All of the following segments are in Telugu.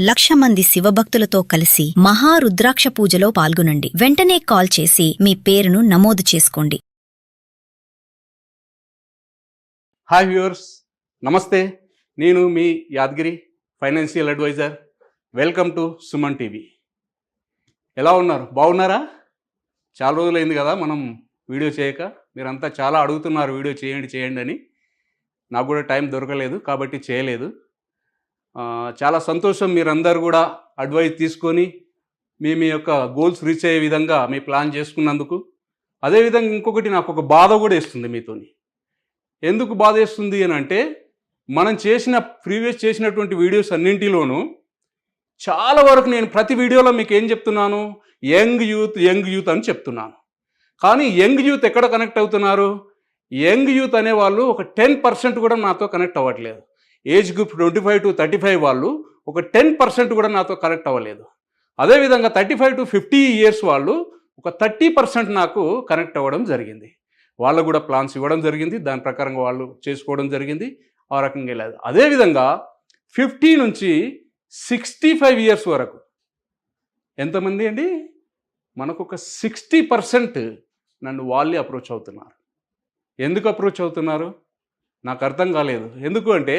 1,00,000 మంది శివభక్తులతో కలిసి మహారుద్రాక్ష పూజలో పాల్గొనండి. వెంటనే కాల్ చేసి మీ పేరును నమోదు చేసుకోండి. హాయ్ వ్యూవర్స్, నమస్తే. నేను మీ Yadagiri, financial adviser. Welcome to Suman TV. ఎలా ఉన్నారు? బాగున్నారా? చాలా రోజులైంది కదా మనం వీడియో చేయక. మీరంతా చాలా అడుగుతున్నారు వీడియో చేయండి అని. నాకు కూడా టైం దొరకలేదు కాబట్టి చేయలేదు. చాలా సంతోషం, మీరందరూ కూడా అడ్వైజ్ తీసుకొని మీ యొక్క గోల్స్ రీచ్ అయ్యే విధంగా మీ ప్లాన్ చేసుకున్నందుకు. అదేవిధంగా ఇంకొకటి నాకు ఒక బాధ కూడా వేస్తుంది మీతోని. ఎందుకు బాధ వేస్తుంది అని అంటే, మనం ప్రీవియస్ చేసినటువంటి వీడియోస్ అన్నింటిలోనూ చాలా వరకు నేను ప్రతి వీడియోలో మీకు ఏం చెప్తున్నాను, యంగ్ యూత్ అని చెప్తున్నాను. కానీ యంగ్ యూత్ ఎక్కడ కనెక్ట్ అవుతున్నారు? యంగ్ యూత్ అనేవాళ్ళు ఒక 10% కూడా నాతో కనెక్ట్ అవ్వట్లేదు. ఏజ్ గ్రూప్ 25 to 35 వాళ్ళు ఒక 10% కూడా నాతో కనెక్ట్ అవ్వలేదు. అదేవిధంగా 35 to 50 ఇయర్స్ వాళ్ళు ఒక 30% నాకు కనెక్ట్ అవ్వడం జరిగింది. వాళ్ళకు కూడా ప్లాన్స్ ఇవ్వడం జరిగింది, దాని ప్రకారంగా వాళ్ళు చేసుకోవడం జరిగింది. ఆ రకంగా లేదు. అదేవిధంగా 50 నుంచి 65 ఇయర్స్ వరకు ఎంతమంది అండి? మనకు ఒక 60% నన్ను వాళ్ళే అప్రోచ్ అవుతున్నారు. ఎందుకు అప్రోచ్ అవుతున్నారు నాకు అర్థం కాలేదు. ఎందుకు అంటే,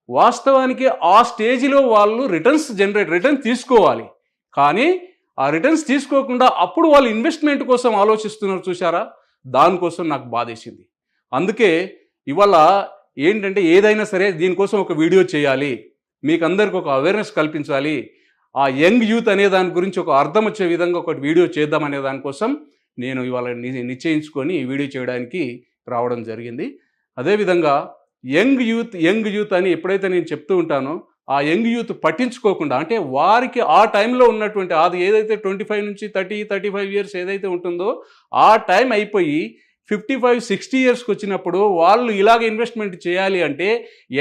వాస్తవానికి ఆ స్టేజ్లో వాళ్ళు రిటర్న్స్ తీసుకోవాలి. కానీ ఆ రిటర్న్స్ తీసుకోకుండా అప్పుడు వాళ్ళు ఇన్వెస్ట్మెంట్ కోసం ఆలోచిస్తున్నారు చూసారా, దానికోసం నాకు బాధేసింది. అందుకే ఇవాళ ఏంటంటే, ఏదైనా సరే దీనికోసం ఒక వీడియో చేయాలి, మీకు అందరికి ఒక అవేర్నెస్ కల్పించాలి, ఆ యంగ్ యూత్ అనే దాని గురించి ఒక అర్థం వచ్చే విధంగా ఒక వీడియో చేద్దామనే దానికోసం నేను ఇవాళ నిశ్చయించుకొని ఈ వీడియో చేయడానికి రావడం జరిగింది. అదేవిధంగా యంగ్ యూత్ అని ఎప్పుడైతే నేను చెప్తూ ఉంటానో, ఆ యంగ్ యూత్ పట్టించుకోకుండా, అంటే వారికి ఆ టైంలో ఉన్నటువంటి అది ఏదైతే 25 నుంచి 35 ఇయర్స్ ఏదైతే ఉంటుందో ఆ టైం అయిపోయి 55-60 ఇయర్స్కి వచ్చినప్పుడు వాళ్ళు ఇలాగ ఇన్వెస్ట్మెంట్ చేయాలి అంటే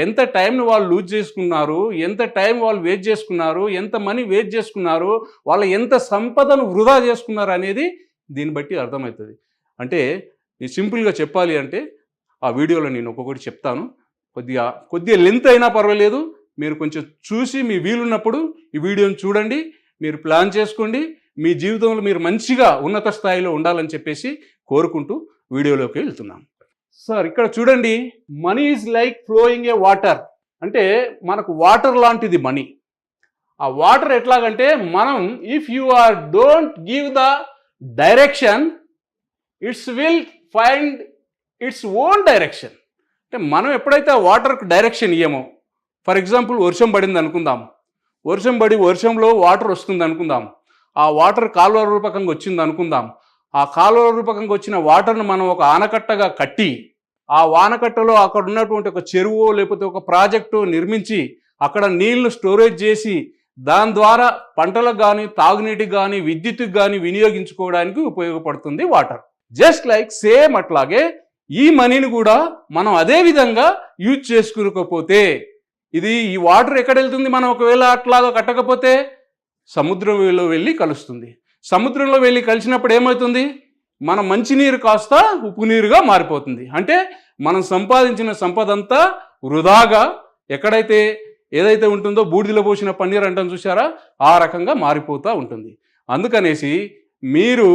ఎంత టైంని వాళ్ళు లూజ్ చేసుకున్నారు, ఎంత టైం వాళ్ళు వేస్ట్ చేసుకున్నారు, ఎంత మనీ వేస్ట్ చేసుకున్నారు, వాళ్ళు ఎంత సంపదను వృధా చేసుకున్నారు అనేది దీన్ని బట్టి అర్థమవుతుంది. అంటే సింపుల్గా చెప్పాలి అంటే, ఆ వీడియోలో నేను ఒక్కొక్కటి చెప్తాను. కొద్దిగా లెంత్ అయినా పర్వాలేదు, మీరు కొంచెం చూసి మీ వీలున్నప్పుడు ఈ వీడియోని చూడండి, మీరు ప్లాన్ చేసుకోండి, మీ జీవితంలో మీరు మంచిగా ఉన్నత స్థాయిలో ఉండాలని చెప్పేసి కోరుకుంటూ వీడియోలోకి వెళ్తున్నాం. సార్, ఇక్కడ చూడండి, money is like flowing A water. అంటే మనకు వాటర్ లాంటిది మనీ. ఆ వాటర్ ఎట్లాగంటే, మనం if you don't give the direction, it's will find its own direction. అంటే మనం ఎప్పుడైతే ఆ వాటర్కి డైరెక్షన్ ఇయ్యమో, ఫర్ ఎగ్జాంపుల్ వర్షం పడింది అనుకుందాం, వర్షంలో వాటర్ వస్తుంది అనుకుందాం, ఆ వాటర్ కాలువ రూపకంగా వచ్చింది అనుకుందాం. ఆ కాలువ రూపకంగా వచ్చిన వాటర్ను మనం ఒక ఆనకట్టగా కట్టి, ఆ ఆనకట్టలో అక్కడ ఉన్నటువంటి ఒక చెరువు లేకపోతే ఒక ప్రాజెక్టు నిర్మించి అక్కడ నీళ్లు స్టోరేజ్ చేసి దాని ద్వారా పంటలకు కానీ, తాగునీటికి కానీ, విద్యుత్తుకు కానీ వినియోగించుకోవడానికి ఉపయోగపడుతుంది వాటర్. జస్ట్ లైక్ సేమ్ అట్లాగే ఈ మనీని కూడా మనం అదే విధంగా యూజ్ చేసుకోకపోతే, ఈ వాటర్ ఎక్కడ వెళ్తుంది? మనం ఒకవేళ అట్లాగా కట్టకపోతే సముద్రంలో వెళ్ళి కలుస్తుంది. సముద్రంలో వెళ్ళి కలిసినప్పుడు ఏమవుతుంది? మన మంచినీరు కాస్త ఉప్పు నీరుగా మారిపోతుంది. అంటే మనం సంపాదించిన సంపద అంతా వృధాగా ఏదైతే ఉంటుందో బూడిదలో పోసిన పన్నీర్ అంటాం చూసారా, ఆ రకంగా మారిపోతూ ఉంటుంది. అందుకనేసి మీరు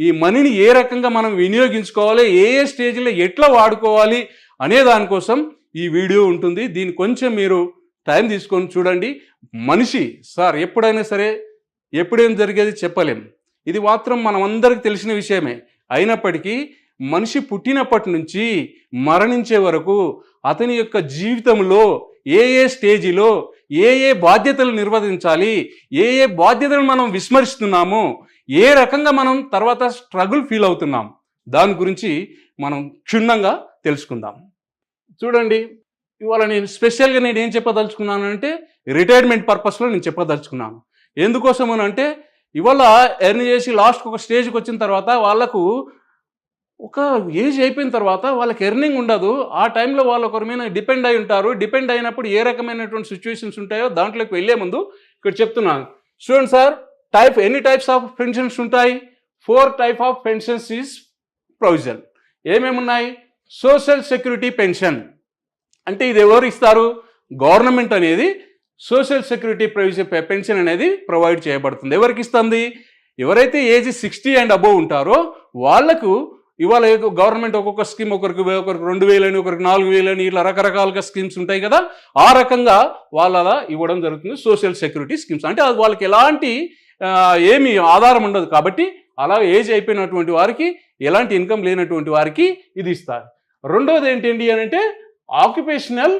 ఈ మనీని ఏ రకంగా మనం వినియోగించుకోవాలి, ఏ స్టేజ్లో ఎట్లా వాడుకోవాలి అనే దానికోసం ఈ వీడియో ఉంటుంది. దీన్ని కొంచెం మీరు టైం తీసుకొని చూడండి. మనిషి సార్ ఎప్పుడైనా సరే ఎప్పుడేం జరిగేది చెప్పలేం, ఇది మాత్రం మనమందరికి తెలిసిన విషయమే. అయినప్పటికీ మనిషి పుట్టినప్పటి నుంచి మరణించే వరకు అతని యొక్క జీవితంలో ఏ స్టేజిలో ఏ బాధ్యతలు నిర్వర్తించాలి, ఏ బాధ్యతలు మనం విస్మరిస్తున్నామో, ఏ రకంగా మనం తర్వాత స్ట్రగుల్ ఫీల్ అవుతున్నాం, దాని గురించి మనం క్షుణ్ణంగా తెలుసుకుందాం. చూడండి, ఇవాళ స్పెషల్గా నేను ఏం చెప్పదలుచుకున్నాను అంటే, రిటైర్మెంట్ పర్పస్లో నేను చెప్పదలుచుకున్నాను. ఎందుకోసం అని అంటే, ఇవాళ ఎర్న్ చేసి లాస్ట్కి ఒక స్టేజ్కి వచ్చిన తర్వాత వాళ్ళకు ఒక ఏజ్ అయిపోయిన తర్వాత వాళ్ళకి ఎర్నింగ్ ఉండదు. ఆ టైంలో వాళ్ళు ఒకరి మీద డిపెండ్ అయి ఉంటారు. డిపెండ్ అయినప్పుడు ఏ రకమైనటువంటి సిచ్యువేషన్స్ ఉంటాయో దాంట్లోకి వెళ్ళే ముందు ఇక్కడ చెప్తున్నాను. చూడండి సార్, ఎన్ని టైప్స్ ఆఫ్ పెన్షన్స్ ఉంటాయి? 4 types of pensions is provision. ఏమేమి ఉన్నాయి? సోషల్ సెక్యూరిటీ పెన్షన్ అంటే ఇది ఎవరు ఇస్తారు? గవర్నమెంట్ అనేది సోషల్ సెక్యూరిటీ పెన్షన్ అనేది ప్రొవైడ్ చేయబడుతుంది. ఎవరికి ఇస్తుంది? ఎవరైతే ఏజ్ 60 అండ్ అబోవ్ ఉంటారో వాళ్లకు ఇవాళ గవర్నమెంట్ ఒక్కొక్క స్కీమ్ ఒకరికి 2,000 అని, ఒకరికి 4,000 అని, ఇట్లా రకరకాలుగా స్కీమ్స్ ఉంటాయి కదా, ఆ రకంగా వాళ్ళ ఇవ్వడం జరుగుతుంది సోషల్ సెక్యూరిటీ స్కీమ్స్. అంటే అది వాళ్ళకి ఎలాంటి ఏమి ఆధారం ఉండదు కాబట్టి అలా ఏజ్ అయిపోయినటువంటి వారికి, ఎలాంటి ఇన్కమ్ లేనటువంటి వారికి ఇది ఇస్తారు. రెండోది ఏంటండి అని అంటే ఆక్యుపేషనల్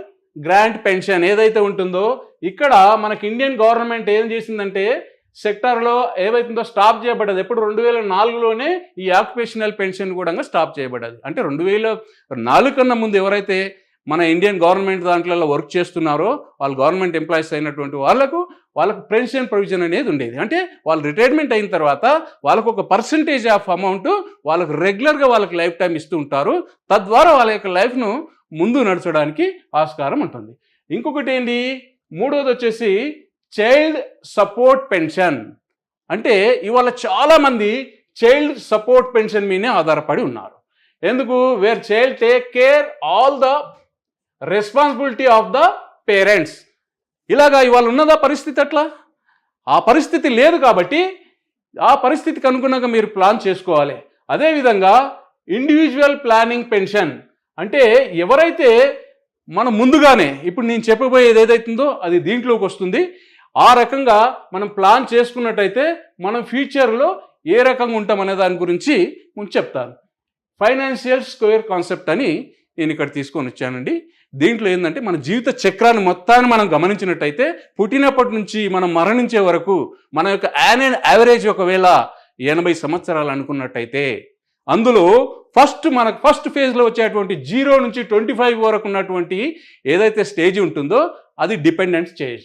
గ్రాంట్ పెన్షన్ ఏదైతే ఉంటుందో, ఇక్కడ మనకి ఇండియన్ గవర్నమెంట్ ఏం చేసిందంటే సెక్టార్లో ఏవైతుందో స్టాప్ చేయబడ్డది. ఎప్పుడు 2004లోనే ఈ ఆక్యుపేషనల్ పెన్షన్ కూడా స్టాప్ చేయబడ్డది. అంటే 2004 కన్నా ముందు ఎవరైతే మన ఇండియన్ గవర్నమెంట్ దాంట్లో వర్క్ చేస్తున్నారో వాళ్ళు గవర్నమెంట్ ఎంప్లాయీస్ అయినటువంటి వాళ్ళకు పెన్షన్ ప్రొవిజన్ అనేది ఉండేది. అంటే వాళ్ళు రిటైర్మెంట్ అయిన తర్వాత వాళ్ళకు ఒక పర్సంటేజ్ ఆఫ్ అమౌంట్ వాళ్ళకు రెగ్యులర్గా వాళ్ళకి లైఫ్ టైం ఇస్తూ ఉంటారు. తద్వారా వాళ్ళ యొక్క లైఫ్ను ముందు నడచడానికి ఆస్కారం ఉంటుంది. ఇంకొకటి ఏంటి, మూడోది వచ్చేసి చైల్డ్ సపోర్ట్ పెన్షన్. అంటే ఇవాళ చాలామంది చైల్డ్ సపోర్ట్ పెన్షన్ మీదే ఆధారపడి ఉన్నారు. ఎందుకు? Where child take care all the responsibility of the parents. ఇలాగా ఇవాళ ఉన్నదా పరిస్థితి? అట్లా ఆ పరిస్థితి లేదు కాబట్టి ఆ పరిస్థితికి అనుగుణంగా మీరు ప్లాన్ చేసుకోవాలి. అదేవిధంగా ఇండివిజువల్ ప్లానింగ్ పెన్షన్ అంటే ఎవరైతే మనం ముందుగానే ఇప్పుడు నేను చెప్పబోయేది ఏదైతుందో అది దీంట్లోకి వస్తుంది. ఆ రకంగా మనం ప్లాన్ చేసుకున్నట్టయితే మనం ఫ్యూచర్లో ఏ రకంగా ఉంటామనే దాని గురించి ముందు చెప్తాను. ఫైనాన్షియల్ స్క్వేర్ కాన్సెప్ట్ అని నేను ఇక్కడ తీసుకొని వచ్చానండి. దీంట్లో ఏంటంటే మన జీవిత చక్రాన్ని మొత్తాన్ని మనం గమనించినట్టయితే పుట్టినప్పటి నుంచి మనం మరణించే వరకు మన యొక్క యావరేజ్ ఒకవేళ 80 సంవత్సరాలు అనుకున్నట్టయితే అందులో మనకు ఫస్ట్ ఫేజ్లో వచ్చేటువంటి 0 నుంచి 25 వరకు ఉన్నటువంటి ఏదైతే స్టేజ్ ఉంటుందో అది డిపెండెంట్ స్టేజ్.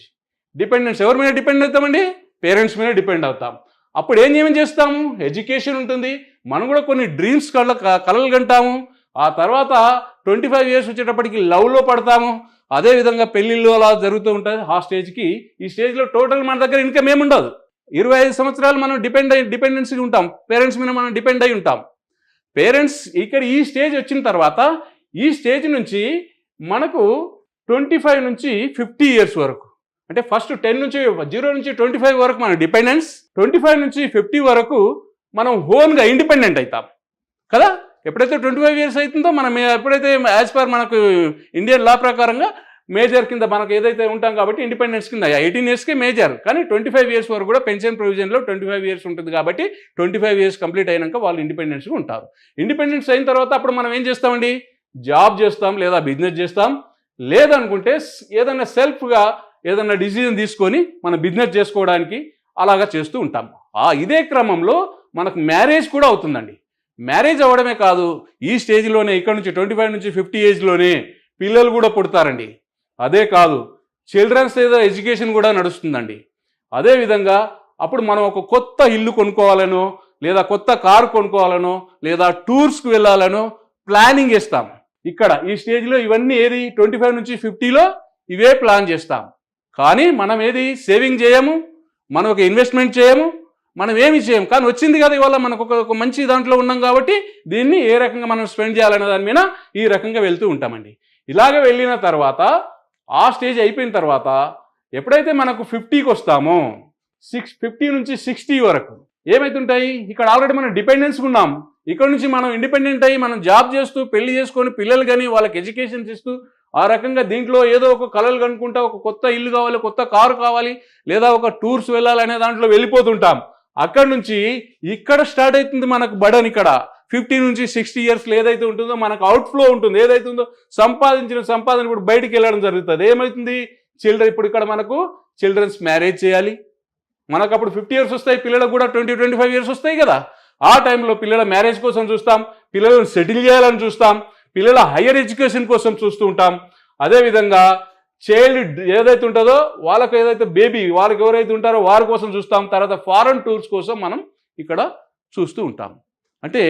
డిపెండెన్స్ ఎవరి మీద డిపెండ్ అవుతామండి? పేరెంట్స్ మీద డిపెండ్ అవుతాం. అప్పుడు ఏం చేస్తాము? ఎడ్యుకేషన్ ఉంటుంది. మనం కూడా కొన్ని డ్రీమ్స్ కలలు కంటాము. ఆ తర్వాత 25 ఇయర్స్ వచ్చేటప్పటికి లవ్లో పడతాము. అదేవిధంగా పెళ్ళిళ్ళు అలా జరుగుతూ ఉంటుంది. ఆ స్టేజ్కి ఈ స్టేజ్లో టోటల్ మన దగ్గర ఇన్కమ్ ఏముండదు. 25 సంవత్సరాలు మనం డిపెండెన్సీ ఉంటాం. పేరెంట్స్ మీద మనం డిపెండ్ అయి ఉంటాం. పేరెంట్స్ ఇక్కడ ఈ స్టేజ్ వచ్చిన తర్వాత ఈ స్టేజ్ నుంచి మనకు 25 నుంచి 50 ఇయర్స్ వరకు, అంటే ఫస్ట్ 0 నుంచి 25 వరకు మన డిపెండెన్స్, 25 నుంచి 50 వరకు మనం ఓన్గా ఇండిపెండెంట్ అవుతాం కదా. ఎప్పుడైతే 25 ఇయర్స్ అవుతుందో మనం ఎప్పుడైతే యాజ్ పర్ మనకు ఇండియన్ లా ప్రకారంగా మేజర్ కింద మనకు ఏదైతే ఉంటాం కాబట్టి ఇండిపెండెన్స్ కింద 18 ఇయర్స్కే మేజర్, కానీ 25 ఇయర్స్ వరకు కూడా పెన్షన్ ప్రొవిజన్లో 25 ఇయర్స్ ఉంటుంది కాబట్టి 25 ఇయర్స్ కంప్లీట్ అయినాక వాళ్ళు ఇండిపెండెన్స్గా ఉంటారు. ఇండిపెండెన్స్ అయిన తర్వాత అప్పుడు మనం ఏం చేస్తామండి? జాబ్ చేస్తాం, లేదా బిజినెస్ చేస్తాం, లేదనుకుంటే ఏదైనా సెల్ఫ్గా ఏదైనా డిసిజన్ తీసుకొని మనం బిజినెస్ చేసుకోవడానికి అలాగా చేస్తూ ఉంటాం. ఇదే క్రమంలో మనకు మ్యారేజ్ కూడా అవుతుందండి. మ్యారేజ్ అవ్వడమే కాదు, ఈ స్టేజ్లోనే ఇక్కడ నుంచి 25 నుంచి 50 ఏజ్లోనే పిల్లలు కూడా పుడతారండి. అదే కాదు, చిల్డ్రన్స్ ఏదో ఎడ్యుకేషన్ కూడా నడుస్తుందండి. అదేవిధంగా అప్పుడు మనం ఒక కొత్త ఇల్లు కొనుక్కోవాలనో, లేదా కొత్త కారు కొనుక్కోవాలనో, లేదా టూర్స్కి వెళ్ళాలనో ప్లానింగ్ చేస్తాం. ఇక్కడ ఈ స్టేజ్లో ఇవన్నీ ఏది 25 నుంచి 50లో ఇవే ప్లాన్ చేస్తాం. కానీ మనం ఏది సేవింగ్ చేయము, మనం ఒక ఇన్వెస్ట్మెంట్ చేయము, మనం ఏమి చేయము. కానీ వచ్చింది కదా ఇవాళ మనకు ఒక మంచి దాంట్లో ఉన్నాం కాబట్టి దీన్ని ఏ రకంగా మనం స్పెండ్ చేయాలనే దాని మీద ఈ రకంగా వెళ్తూ ఉంటామండి. ఇలాగ వెళ్ళిన తర్వాత ఆ స్టేజ్ అయిపోయిన తర్వాత ఎప్పుడైతే మనకు 50కి వస్తామో 50 నుంచి 60 వరకు ఏమైతుంటాయి? ఇక్కడ ఆల్రెడీ మనం డిపెండెన్స్ ఉన్నాం. ఇక్కడ నుంచి మనం ఇండిపెండెంట్ అయ్యి మనం జాబ్ చేస్తూ పెళ్లి చేసుకొని పిల్లలు కానీ వాళ్ళకి ఎడ్యుకేషన్స్ ఇస్తూ ఆ రకంగా దీంట్లో ఏదో ఒక కలలు కనుక్కుంటా ఒక కొత్త ఇల్లు కావాలి, కొత్త కారు కావాలి, లేదా ఒక టూర్స్ వెళ్ళాలనే దాంట్లో వెళ్ళిపోతుంటాం. అక్కడ నుంచి ఇక్కడ స్టార్ట్ అవుతుంది మనకు బడన్. ఇక్కడ 50 నుంచి 60 ఇయర్స్లో ఏదైతే ఉంటుందో మనకు అవుట్ఫ్లో ఉంటుంది. ఏదైతే ఉందో సంపాదించిన సంపాదన ఇప్పుడు బయటికి వెళ్ళడం జరుగుతుంది. ఏమవుతుంది? ఇప్పుడు ఇక్కడ మనకు చిల్డ్రన్స్ మ్యారేజ్ చేయాలి. మనకు అప్పుడు 50 ఇయర్స్ వస్తాయి, పిల్లలకు కూడా 20-25 ఇయర్స్ వస్తాయి కదా. ఆ టైంలో పిల్లల మ్యారేజ్ కోసం చూస్తాం, పిల్లలను సెటిల్ చేయాలని చూస్తాం, పిల్లల హయ్యర్ ఎడ్యుకేషన్ కోసం చూస్తూ ఉంటాం. అదేవిధంగా చైల్డ్ ఏదైతే ఉంటుందో వాళ్ళకు ఏదైతే బేబీ వాళ్ళకి ఎవరైతే ఉంటారో వారి కోసం చూస్తాం. తర్వాత ఫారెన్ టూర్స్ కోసం మనం ఇక్కడ చూస్తూ ఉంటాం. అంటే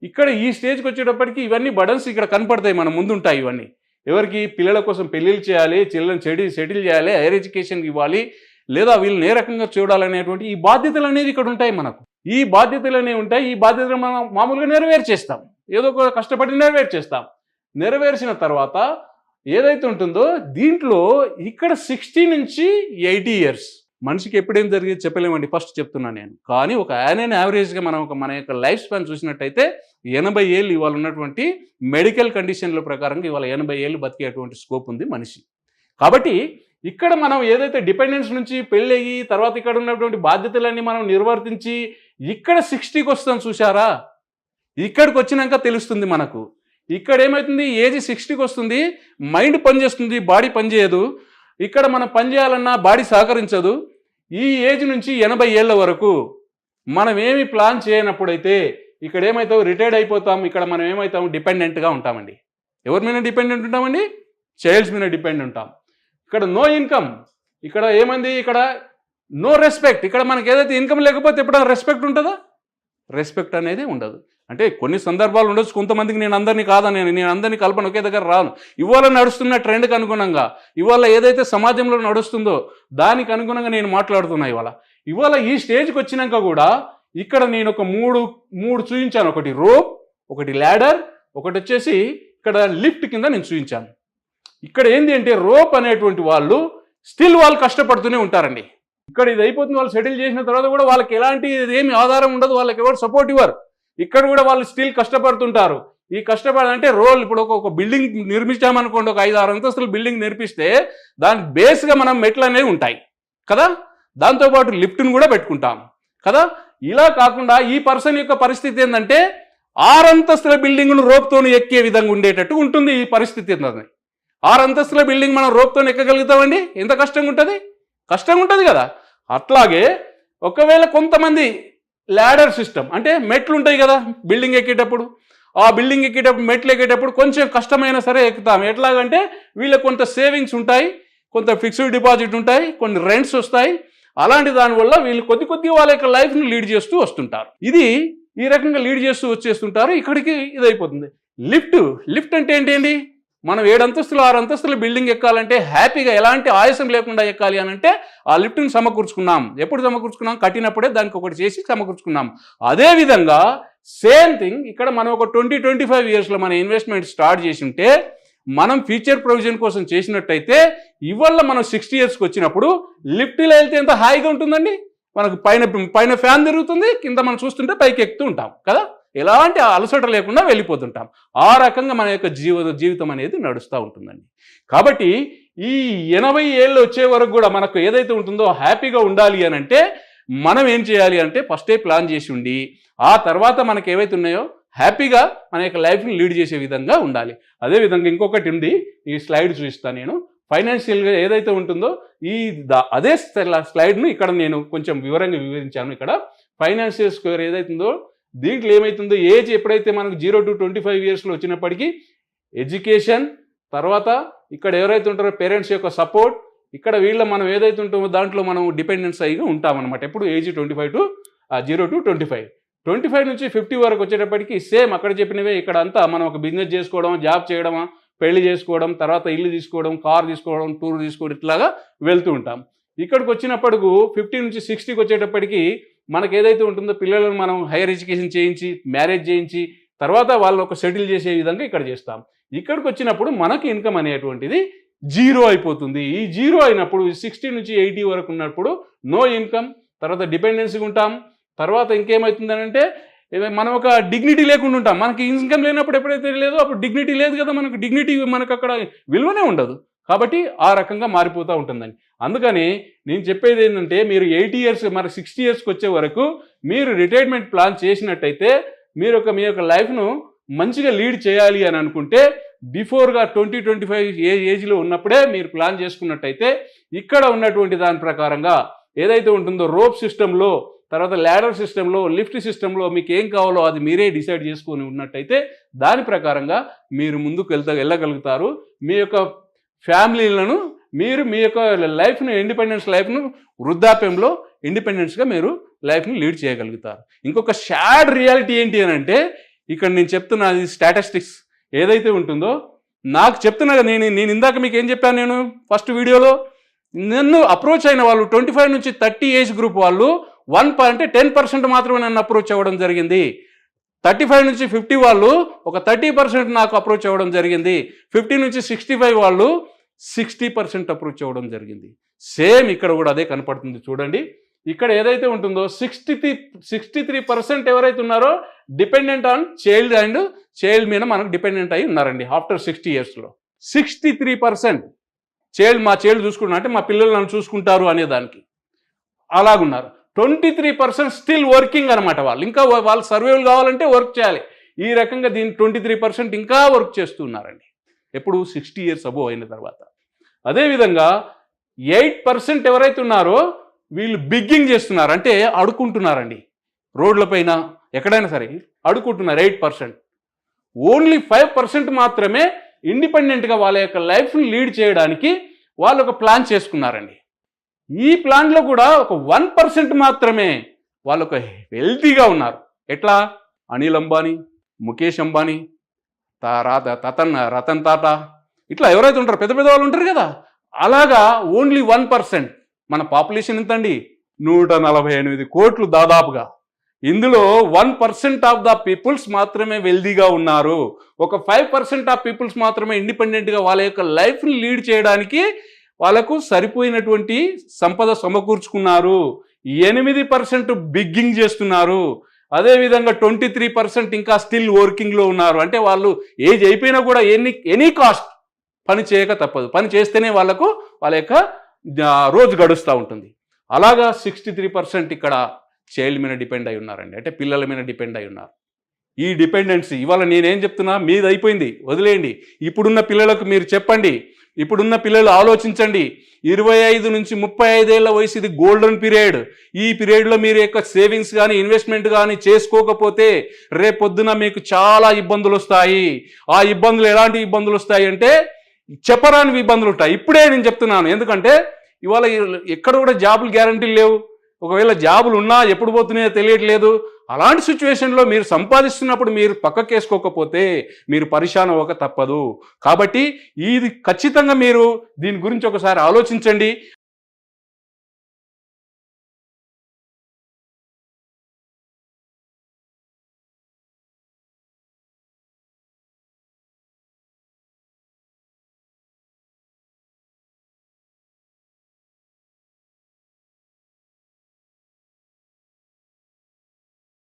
ఇక్కడ ఈ స్టేజ్కి వచ్చేటప్పటికి ఇవన్నీ బర్డన్స్ ఇక్కడ కనపడతాయి, మన ముందు ఉంటాయి. ఇవన్నీ ఎవరికి? పిల్లల కోసం పెళ్ళిళ్ళు చేయాలి, చిల్డ్రన్ సెటిల్ చేయాలి, హైయర్ ఎడ్యుకేషన్ ఇవ్వాలి, లేదా వీళ్ళని ఏ రకంగా చూడాలనేటువంటి ఈ బాధ్యతలు అనేది ఇక్కడ ఉంటాయి మనకు. ఈ బాధ్యతలు అనేవి ఉంటాయి. ఈ బాధ్యతలు మనం మామూలుగా నెరవేర్చేస్తాం, ఏదో ఒక కష్టపడి నెరవేర్చేస్తాం. నెరవేర్చిన తర్వాత ఏదైతే ఉంటుందో దీంట్లో ఇక్కడ 60 నుంచి 80 ఇయర్స్ మనిషికి ఎప్పుడేం జరిగేది చెప్పలేమండి, ఫస్ట్ చెప్తున్నాను నేను. కానీ ఒక యావరేజ్గా మనం మన యొక్క లైఫ్ స్పాన్ చూసినట్టయితే 80 ఏళ్ళు ఇవాళ ఉన్నటువంటి మెడికల్ కండిషన్ల ప్రకారంగా ఇవాళ 80 ఏళ్ళు బతికేటువంటి స్కోప్ ఉంది మనిషి. కాబట్టి ఇక్కడ మనం ఏదైతే డిపెండెన్స్ నుంచి పెళ్ళయ్యి తర్వాత ఇక్కడ ఉన్నటువంటి బాధ్యతలన్నీ మనం నిర్వర్తించి ఇక్కడ 60కి వస్తాం చూసారా, ఇక్కడికి వచ్చినాక తెలుస్తుంది మనకు. ఇక్కడ ఏమవుతుంది, ఏజ్ 60కి వస్తుంది, మైండ్ పనిచేస్తుంది, బాడీ పనిచేయదు. ఇక్కడ మనం పనిచేయాలన్నా బాడీ సహకరించదు. ఈ ఏజ్ నుంచి 80 ఏళ్ళ వరకు మనం ఏమి ప్లాన్ చేయనప్పుడైతే ఇక్కడ ఏమవుతాం, రిటైర్డ్ అయిపోతాం. ఇక్కడ మనం ఏమవుతాం, డిపెండెంట్గా ఉంటామండి. ఎవరి మీద డిపెండెంట్ ఉంటామండి? చైల్డ్స్ మీద డిపెండ్ ఉంటాం. ఇక్కడ నో ఇన్కమ్, ఇక్కడ ఏమైంది, ఇక్కడ నో రెస్పెక్ట్. ఇక్కడ మనకి ఏదైతే ఇన్కమ్ లేకపోతే ఎప్పుడైనా రెస్పెక్ట్ ఉంటుందా? రెస్పెక్ట్ అనేది ఉండదు. అంటే కొన్ని సందర్భాలు ఉండొచ్చు, కొంతమందికి నేను అందరినీ కాదని, నేను అందరినీ కల్పన ఒకే దగ్గర రాను. ఇవాళ నడుస్తున్న ట్రెండ్కి అనుగుణంగా, ఇవాళ ఏదైతే సమాజంలో నడుస్తుందో దానికి అనుగుణంగా నేను మాట్లాడుతున్నా. ఇవాళ ఈ స్టేజ్కి వచ్చినాక కూడా ఇక్కడ నేను ఒక మూడు చూపించాను. ఒకటి రోప్, ఒకటి ల్యాడర్, ఒకటి వచ్చేసి ఇక్కడ లిఫ్ట్ కింద నేను చూపించాను. ఇక్కడ ఏంటి అంటే రోప్ అనేటువంటి వాళ్ళు స్టిల్ వాళ్ళు కష్టపడుతూనే ఉంటారండి. ఇక్కడ ఇది అయిపోతుంది, వాళ్ళు సెటిల్ చేసిన తర్వాత కూడా వాళ్ళకి ఎలాంటి ఏమి ఆధారం ఉండదు, వాళ్ళకి ఎవరు సపోర్ట్ ఇవ్వరు. ఇక్కడ కూడా వాళ్ళు స్టిల్ కష్టపడుతుంటారు. ఈ కష్టపడాలంటే ఇప్పుడు ఒక బిల్డింగ్ నిర్మించామనుకోండి, ఒక 5-6 అంతస్తుల బిల్డింగ్ నిర్మిస్తే దానికి బేస్గా మనం మెట్లు అనేవి ఉంటాయి కదా, దాంతోపాటు లిఫ్ట్ను కూడా పెట్టుకుంటాం కదా. ఇలా కాకుండా ఈ పర్సన్ యొక్క పరిస్థితి ఏంటంటే 6 అంతస్తుల బిల్డింగ్ను రోప్తో ఎక్కే విధంగా ఉండేటట్టు ఉంటుంది ఈ పరిస్థితి. 6 అంతస్తుల బిల్డింగ్ మనం రోప్తో ఎక్కగలుగుతామండి? ఎంత కష్టంగా ఉంటుంది? కష్టంగా ఉంటుంది కదా. అట్లాగే ఒకవేళ కొంతమంది ల్యాడర్ సిస్టమ్ అంటే మెట్లు ఉంటాయి కదా బిల్డింగ్ ఎక్కేటప్పుడు, ఆ బిల్డింగ్ ఎక్కేటప్పుడు మెట్లు ఎక్కేటప్పుడు కొంచెం కష్టమైనా సరే ఎక్కుతాం. ఎట్లాగంటే వీళ్ళకి కొంత సేవింగ్స్ ఉంటాయి, కొంత ఫిక్స్డ్ డిపాజిట్ ఉంటాయి, కొన్ని రెంట్స్ వస్తాయి. అలాంటి దానివల్ల వీళ్ళు కొద్ది వాళ్ళ యొక్క లైఫ్ని లీడ్ చేస్తూ వస్తుంటారు. ఇది ఈ రకంగా లీడ్ చేస్తూ వచ్చేస్తుంటారు. ఇక్కడికి ఇదైపోతుంది. లిఫ్ట్ అంటే ఏంటి? మనం 7 అంతస్తులు 6 అంతస్తుల బిల్డింగ్ ఎక్కాలంటే హ్యాపీగా ఎలాంటి ఆయాసం లేకుండా ఎక్కాలి అని అంటే ఆ లిఫ్ట్ని సమకూర్చుకున్నాం. ఎప్పుడు సమకూర్చుకున్నాం? కట్టినప్పుడే దానికి ఒకటి చేసి సమకూర్చుకున్నాం. అదేవిధంగా సేమ్ థింగ్ ఇక్కడ మనం ఒక 20-25 ఇయర్స్లో మన ఇన్వెస్ట్మెంట్ స్టార్ట్ చేసి ఉంటే, మనం ఫ్యూచర్ ప్రొవిజన్ కోసం చేసినట్టయితే ఇవాళ మనం 60 ఇయర్స్కి వచ్చినప్పుడు లిఫ్ట్లో వెళ్తే ఎంత హాయిగా ఉంటుందండి. మనకు పైన ఫ్యాన్ తిరుగుతుంది, కింద మనం చూస్తుంటే పైకి ఎక్కుతూ ఉంటాం కదా, ఎలాంటి అలసట లేకుండా వెళ్ళిపోతుంటాం. ఆ రకంగా మన యొక్క జీవితం అనేది నడుస్తూ ఉంటుందండి. కాబట్టి ఈ 80 ఏళ్ళు వచ్చే వరకు కూడా మనకు ఏదైతే ఉంటుందో హ్యాపీగా ఉండాలి అని అంటే మనం ఏం చేయాలి అంటే ఫస్టే ప్లాన్ చేసి ఉండి ఆ తర్వాత మనకు ఏవైతే ఉన్నాయో హ్యాపీగా మన యొక్క లైఫ్ని లీడ్ చేసే విధంగా ఉండాలి. అదేవిధంగా ఇంకొకటి ఉంది, ఈ స్లైడ్ చూపిస్తాను నేను. ఫైనాన్షియల్గా ఏదైతే ఉంటుందో అదే స్లైడ్ను ఇక్కడ నేను కొంచెం వివరంగా వివరించాను. ఇక్కడ ఫైనాన్షియల్ స్క్వేర్ ఏదైతే ఉందో దీంట్లో ఏమవుతుందో ఏజ్ ఎప్పుడైతే మనకు 0 to 25 ఇయర్స్లో వచ్చినప్పటికీ ఎడ్యుకేషన్, తర్వాత ఇక్కడ ఎవరైతే ఉంటారో పేరెంట్స్ యొక్క సపోర్ట్, ఇక్కడ మనం ఏదైతే ఉంటామో దాంట్లో మనం డిపెండెన్స్ అయ్యి ఉంటామన్నమాట. ఎప్పుడు ఏజ్ 0 to 25 నుంచి 50 వరకు వచ్చేటప్పటికి సేమ్ అక్కడ చెప్పినవే. ఇక్కడ అంతా మనం ఒక బిజినెస్ చేసుకోవడం, జాబ్ చేయడమా, పెళ్లి చేసుకోవడం, తర్వాత ఇల్లు తీసుకోవడం, కార్ తీసుకోవడం, టూర్ తీసుకోవడం, ఇట్లాగా వెళ్తూ ఉంటాం. ఇక్కడికి వచ్చినప్పటికి 50 నుంచి 60కి వచ్చేటప్పటికి మనకు ఏదైతే ఉంటుందో పిల్లలను మనం హైయర్ ఎడ్యుకేషన్ చేయించి, మ్యారేజ్ చేయించి, తర్వాత వాళ్ళు ఒక సెటిల్ చేసే విధంగా ఇక్కడ చేస్తాం. ఇక్కడికి వచ్చినప్పుడు మనకి ఇన్కమ్ అనేటువంటిది 0 అయిపోతుంది. ఈ 0 అయినప్పుడు 60 నుంచి 80 వరకు ఉన్నప్పుడు నో ఇన్కమ్, తర్వాత డిపెండెన్సీగా ఉంటాం. తర్వాత ఇంకేమవుతుందనంటే మనం ఒక డిగ్నిటీ లేకుండా ఉంటాం. మనకి ఇన్కమ్ లేనప్పుడు ఎప్పుడైతే లేదో అప్పుడు డిగ్నిటీ లేదు కదా, మనకు డిగ్నిటీ మనకు అక్కడ విలువనే ఉండదు. కాబట్టి ఆ రకంగా మారిపోతూ ఉంటుందండి. అందుకని నేను చెప్పేది ఏంటంటే మీరు 80 ఇయర్స్ మరి 60 ఇయర్స్కి వచ్చే వరకు మీరు రిటైర్మెంట్ ప్లాన్ చేసినట్టయితే మీ యొక్క లైఫ్ను మంచిగా లీడ్ చేయాలి అని అనుకుంటే బిఫోర్గా 20-25 ఏజ్లో ఉన్నప్పుడే మీరు ప్లాన్ చేసుకున్నట్టయితే ఇక్కడ ఉన్నటువంటి దాని ప్రకారంగా ఏదైతే ఉంటుందో రోప్ సిస్టంలో, తర్వాత ల్యాడర్ సిస్టంలో, లిఫ్ట్ సిస్టంలో మీకు ఏం కావాలో అది మీరే డిసైడ్ చేసుకొని ఉన్నట్టయితే దాని ప్రకారంగా మీరు ముందుకు వెళ్ళగలుగుతారు. మీ యొక్క ఫ్యామిలీలను మీ యొక్క లైఫ్ను, ఇండిపెండెన్స్ లైఫ్ను, వృద్ధాప్యంలో ఇండిపెండెన్స్గా మీరు లైఫ్ని లీడ్ చేయగలుగుతారు. ఇంకొక సాడ్ రియాలిటీ ఏంటి అని అంటే ఇక్కడ నేను చెప్తున్న స్టాటిస్టిక్స్ ఏదైతే ఉంటుందో నాకు చెప్తున్నా. నేను ఇందాక మీకు ఏం చెప్పాను, నేను ఫస్ట్ వీడియోలో నన్ను అప్రోచ్ అయిన వాళ్ళు 25 నుంచి 30 ఏజ్ గ్రూప్ వాళ్ళు 10% మాత్రమే నన్ను అప్రోచ్ అవ్వడం జరిగింది. 35 నుంచి 50 వాళ్ళు ఒక 30% నాకు అప్రోచ్ అవ్వడం జరిగింది. 50 నుంచి 65 వాళ్ళు 60% అప్రోచ్ అవ్వడం జరిగింది. సేమ్ ఇక్కడ కూడా అదే కనపడుతుంది చూడండి. ఇక్కడ ఏదైతే ఉంటుందో 63% ఎవరైతే ఉన్నారో dependent on child and child మీద మనకు డిపెండెంట్ అయి ఉన్నారండి ఆఫ్టర్ 60 yearsలో. 63% మా చైల్డ్ చూసుకుంటున్నా అంటే మా పిల్లలు నన్ను చూసుకుంటారు అనే దానికి అలాగున్నారు. 23% స్టిల్ వర్కింగ్ అనమాట. వాళ్ళు ఇంకా వాళ్ళు సర్వైవల్ కావాలంటే వర్క్ చేయాలి. ఈ రకంగా దీన్ని 23% ఇంకా వర్క్ చేస్తున్నారండి. ఎప్పుడు 60 years అబోవ్ అయిన తర్వాత. అదేవిధంగా 8% ఎవరైతే ఉన్నారో వీళ్ళు బిగ్గింగ్ చేస్తున్నారు, అంటే అడుక్కుంటున్నారండి. రోడ్ల పైన ఎక్కడైనా సరే అడుక్కుంటున్నారు 8%. ఓన్లీ 5% మాత్రమే ఇండిపెండెంట్గా వాళ్ళ యొక్క లైఫ్ని లీడ్ చేయడానికి వాళ్ళు ఒక ప్లాన్ చేసుకున్నారండి. ఈ ప్లాన్లో కూడా ఒక 1% మాత్రమే వాళ్ళు ఒక హెల్తీగా ఉన్నారు. ఎట్లా? అనిల్ అంబానీ, ముఖేష్ అంబానీ, రతన్ టాటా, ఇట్లా ఎవరైతే ఉంటారో పెద్ద పెద్ద వాళ్ళు ఉంటారు కదా, అలాగా ఓన్లీ 1%. మన పాపులేషన్ ఎంతండి? 148 కోట్లు దాదాపుగా. ఇందులో 1% ఆఫ్ ద పీపుల్స్ మాత్రమే వెల్దీగా ఉన్నారు. ఒక 5% ఆఫ్ పీపుల్స్ మాత్రమే ఇండిపెండెంట్గా వాళ్ళ యొక్క లైఫ్ని లీడ్ చేయడానికి వాళ్ళకు సరిపోయినటువంటి సంపద సమకూర్చుకున్నారు. 8% బిగ్గింగ్ చేస్తున్నారు. అదేవిధంగా 23% ఇంకా స్టిల్ వర్కింగ్లో ఉన్నారు. అంటే వాళ్ళు ఏజ్ అయిపోయినా కూడా ఎనీ కాస్ట్ పని చేయక తప్పదు. పని చేస్తేనే వాళ్ళ యొక్క రోజు గడుస్తూ ఉంటుంది. అలాగా 63% ఇక్కడ చైల్డ్ మీద డిపెండ్ అయి ఉన్నారండి, అంటే పిల్లల మీద డిపెండ్ అయి ఉన్నారు. ఈ డిపెండెన్సీ ఇవాళ నేనేం చెప్తున్నా, మీది అయిపోయింది, వదిలేయండి. ఇప్పుడున్న పిల్లలకు మీరు చెప్పండి, ఇప్పుడున్న పిల్లలు ఆలోచించండి. 25 నుంచి 35 ఏళ్ల వయసు ఇది గోల్డెన్ పీరియడ్. ఈ పీరియడ్లో మీరు యొక్క సేవింగ్స్ కానీ ఇన్వెస్ట్మెంట్ కానీ చేసుకోకపోతే రేపొద్దున మీకు చాలా ఇబ్బందులు వస్తాయి. ఆ ఇబ్బందులు ఎలాంటి ఇబ్బందులు వస్తాయి అంటే చెప్పరాని ఇబ్బందులు ఉంటాయి. ఇప్పుడే నేను చెప్తున్నాను, ఎందుకంటే ఇవాళ ఎక్కడ కూడా జాబులు గ్యారంటీలు లేవు. ఒకవేళ జాబులు ఉన్నా ఎప్పుడు పోతున్నాయో తెలియట్లేదు. అలాంటి సిచ్యువేషన్లో మీరు సంపాదిస్తున్నప్పుడు మీరు పక్కకేసుకోకపోతే మీరు పరిశాన్ అవ్వక తప్పదు. కాబట్టి ఇది ఖచ్చితంగా మీరు దీని గురించి ఒకసారి ఆలోచించండి.